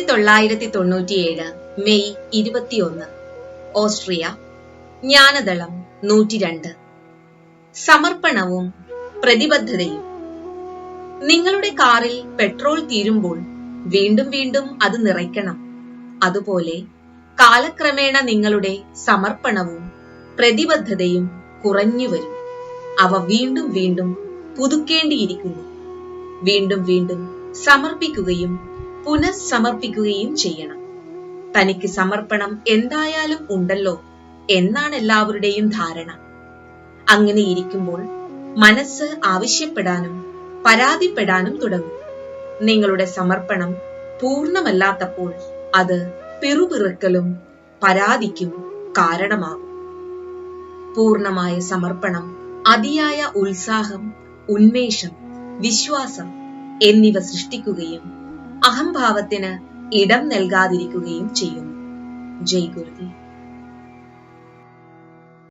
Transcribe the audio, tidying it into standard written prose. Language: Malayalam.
1997 മെയ് 21 ഓസ്ട്രിയ. ജ്ഞാനദളം 102. സമർപ്പണവും പ്രതിബദ്ധതയും. നിങ്ങളുടെ കാറിൽ പെട്രോൾ തീരുമ്പോൾ വീണ്ടും വീണ്ടും അത് നിറയ്ക്കണം. അതുപോലെ കാലക്രമേണ നിങ്ങളുടെ സമർപ്പണവും പ്രതിബദ്ധതയും കുറഞ്ഞു വരും. അവ വീണ്ടും വീണ്ടും പുതുക്കേണ്ടിയിരിക്കുന്നു. വീണ്ടും വീണ്ടും സമർപ്പിക്കുകയും പുനഃസമർപ്പിക്കുകയും ചെയ്യണം. തനിക്ക് സമർപ്പണം എന്തായാലും ഉണ്ടല്ലോ എന്നാണ് എല്ലാവരുടെയും ധാരണ. അങ്ങനെ ഇരിക്കുമ്പോൾ മനസ്സ് ആവശ്യപ്പെടാനും പരാതിപ്പെടാനും തുടങ്ങും. നിങ്ങളുടെ സമർപ്പണം പൂർണ്ണമല്ലാത്തപ്പോൾ അത് പിറുപിറുക്കലും പരാതിക്കും കാരണമാകും. പൂർണ്ണമായ സമർപ്പണം അതിയായ ഉത്സാഹം, ഉന്മേഷം, വിശ്വാസം എന്നിവ സൃഷ്ടിക്കുകയും അഹംഭാവത്തിന് ഇടം നൽകാതിരിക്കുകയും ചെയ്യുന്നു. ജയ് ഗുരുദേവ്.